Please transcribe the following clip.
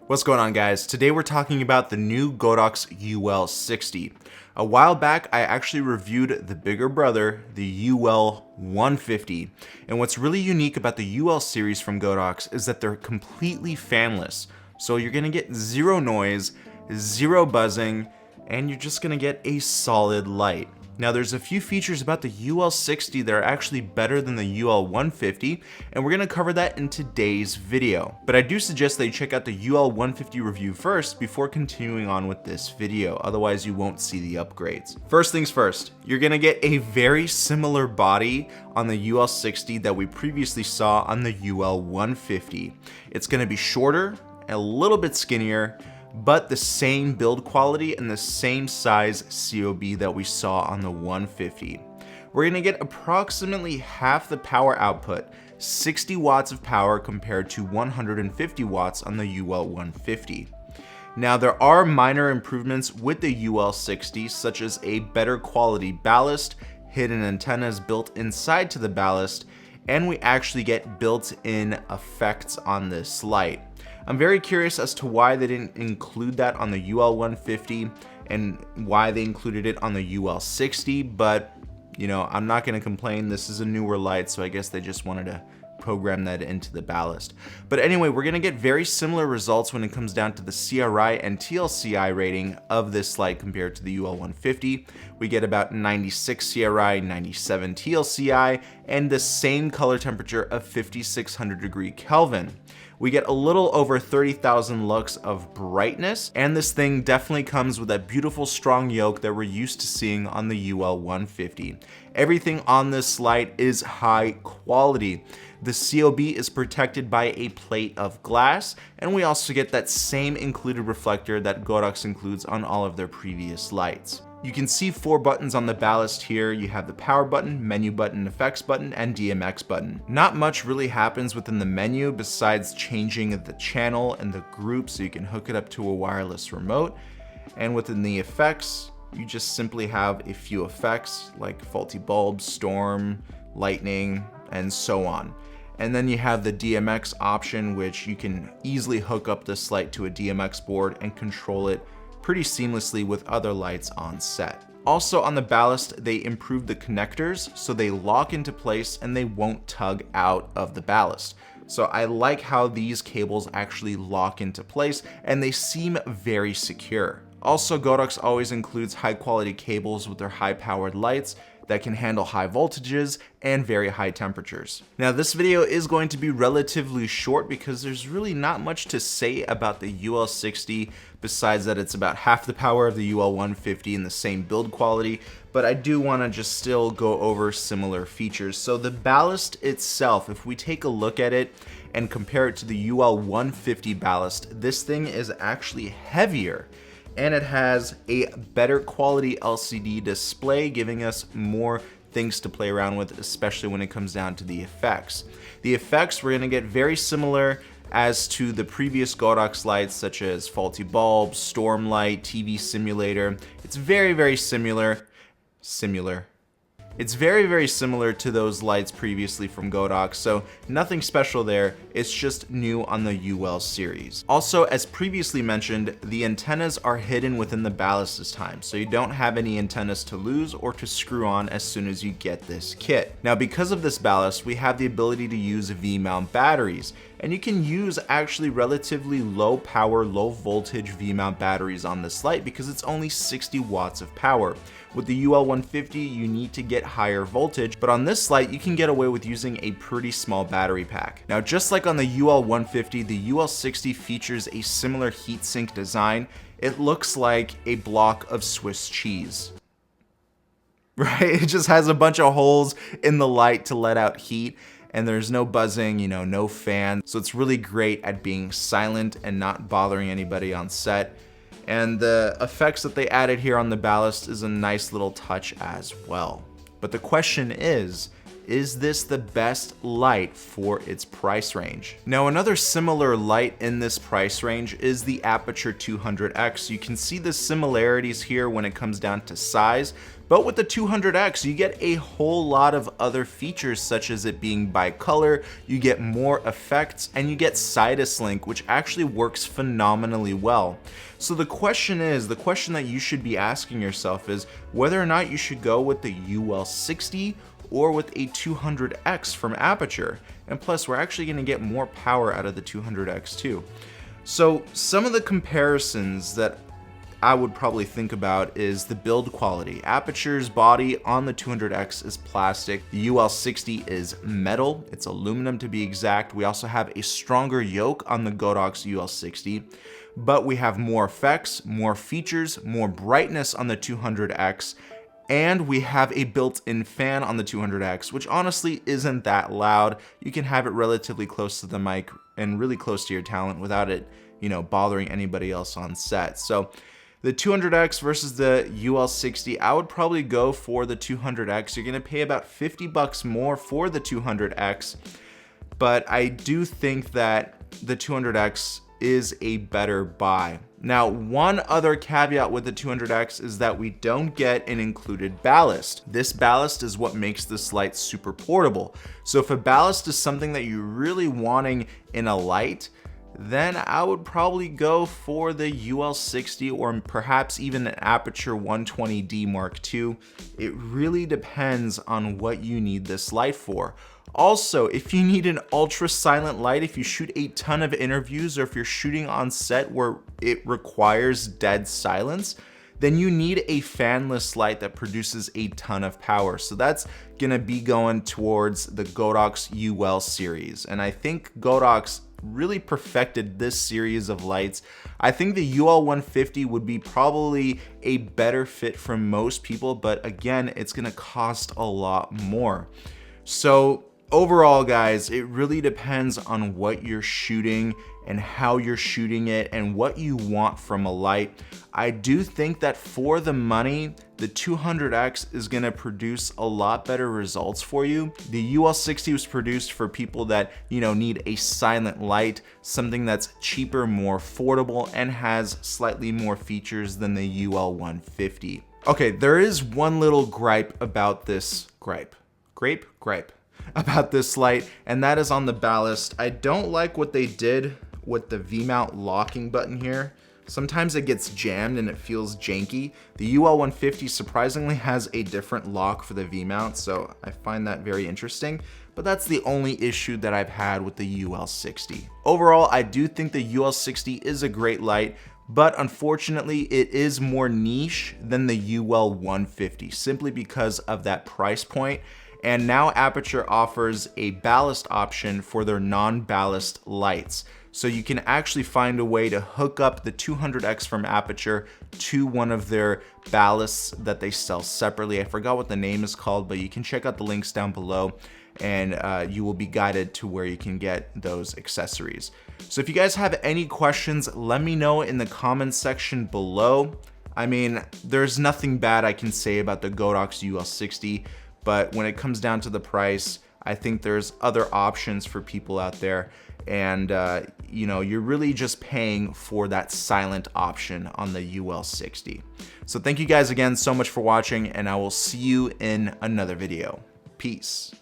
What's going on, guys? Today we're talking about the new Godox UL60. A while back, I actually reviewed the bigger brother, the UL150. And what's really unique about the UL series from Godox is that they're completely fanless. So you're gonna get zero noise, zero buzzing, and you're just gonna get a solid light. Now there's a few features about the UL60 that are actually better than the UL150, and we're gonna cover that in today's video. But I do suggest that you check out the UL150 review first before continuing on with this video, otherwise you won't see the upgrades. First things first, you're gonna get a very similar body on the UL60 that we previously saw on the UL150. It's gonna be shorter, a little bit skinnier, but the same build quality and the same size COB that we saw on the 150. We're gonna get approximately half the power output, 60 watts of power compared to 150 watts on the UL150. Now there are minor improvements with the UL60, such as a better quality ballast, hidden antennas built inside to the ballast, and we actually get built-in effects on this light. I'm very curious as to why they didn't include that on the UL150 and why they included it on the UL60, but you know, I'm not going to complain. This is a newer light, so I guess they just wanted to program that into the ballast. But anyway, we're going to get very similar results when it comes down to the CRI and TLCI rating of this light compared to the UL150. We get about 96 CRI, 97 TLCI, and the same color temperature of 5600 degree Kelvin. We get a little over 30,000 lux of brightness, and this thing definitely comes with that beautiful strong yoke that we're used to seeing on the UL150. Everything on this light is high quality. The COB is protected by a plate of glass, and we also get that same included reflector that Godox includes on all of their previous lights. You can see 4 buttons on the ballast here. You have the power button, menu button, effects button, and DMX button. Not much really happens within the menu besides changing the channel and the group so you can hook it up to a wireless remote. And within the effects, you just simply have a few effects like faulty bulbs, storm, lightning, and so on. And then you have the DMX option, which you can easily hook up this light to a DMX board and control it pretty seamlessly with other lights on set. Also on the ballast, they improved the connectors so they lock into place and they won't tug out of the ballast. So I like how these cables actually lock into place and they seem very secure. Also, Godox always includes high quality cables with their high powered lights that can handle high voltages and very high temperatures. Now this video is going to be relatively short because there's really not much to say about the UL60 besides that it's about half the power of the UL150 and the same build quality, but I do want to just still go over similar features. So the ballast itself, if we take a look at it and compare it to the UL150 ballast, this thing is actually heavier. And it has a better quality LCD display, giving us more things to play around with, especially when it comes down to the effects. The effects we're gonna get very similar as to the previous Godox lights, such as faulty bulbs, storm light, TV simulator. It's very, very similar. It's very, very similar to those lights previously from Godox, so nothing special there, it's just new on the UL series. Also, as previously mentioned, the antennas are hidden within the ballast this time, so you don't have any antennas to lose or to screw on as soon as you get this kit. Now, because of this ballast, we have the ability to use V-mount batteries, and you can use actually relatively low power, low voltage V-mount batteries on this light because it's only 60 watts of power. With the UL150, you need to get higher voltage, but on this light, you can get away with using a pretty small battery pack. Now, just like on the UL150, the UL60 features a similar heatsink design. It looks like a block of Swiss cheese. Right? It just has a bunch of holes in the light to let out heat, and there's no buzzing, you know, no fan. So it's really great at being silent and not bothering anybody on set. And the effects that they added here on the ballast is a nice little touch as well. But the question is is this the best light for its price range? Now, another similar light in this price range is the Aputure 200X. You can see the similarities here when it comes down to size, but with the 200X, you get a whole lot of other features, such as it being bicolor, you get more effects, and you get Sidus Link, which actually works phenomenally well. So the question that you should be asking yourself is whether or not you should go with the UL60 or with a 200X from Aputure. And plus, we're actually gonna get more power out of the 200X too. So some of the comparisons that I would probably think about is the build quality. Aputure's body on the 200X is plastic. The UL60 is metal. It's aluminum to be exact. We also have a stronger yoke on the Godox UL60, but we have more effects, more features, more brightness on the 200X, and we have a built-in fan on the 200X, which honestly isn't that loud. You can have it relatively close to the mic and really close to your talent without it, bothering anybody else on set. So the 200X versus the UL60, I would probably go for the 200X. You're gonna pay about 50 bucks more for the 200X, but I do think that the 200X is a better buy. Now, one other caveat with the 200X is that we don't get an included ballast. This ballast is what makes this light super portable. So if a ballast is something that you're really wanting in a light, then I would probably go for the UL60 or perhaps even an Aputure 120D Mark II. It really depends on what you need this light for. Also, if you need an ultra silent light, if you shoot a ton of interviews or if you're shooting on set where it requires dead silence, then you need a fanless light that produces a ton of power. So that's gonna be going towards the Godox UL series. And I think Godox really perfected this series of lights. I think the UL150 would be probably a better fit for most people, but again, it's gonna cost a lot more. So overall, guys, it really depends on what you're shooting and how you're shooting it and what you want from a light. I do think that for the money, the 200X is gonna produce a lot better results for you. The UL60 was produced for people that, need a silent light, something that's cheaper, more affordable, and has slightly more features than the UL150. Okay, there is one little gripe about this gripe about this light, and that is on the ballast. I don't like what they did with the V-mount locking button here. Sometimes it gets jammed and it feels janky. The UL150 surprisingly has a different lock for the V-mount, so I find that very interesting, but that's the only issue that I've had with the UL60. Overall, I do think the UL60 is a great light, but unfortunately it is more niche than the UL150 simply because of that price point. And now Aputure offers a ballast option for their non-ballast lights. So you can actually find a way to hook up the 200X from Aputure to one of their ballasts that they sell separately. I forgot what the name is called, but you can check out the links down below and you will be guided to where you can get those accessories. So if you guys have any questions, let me know in the comments section below. I mean, there's nothing bad I can say about the Godox UL60, but when it comes down to the price, I think there's other options for people out there. And you're really just paying for that silent option on the UL60. So thank you guys again so much for watching, and I will see you in another video. Peace.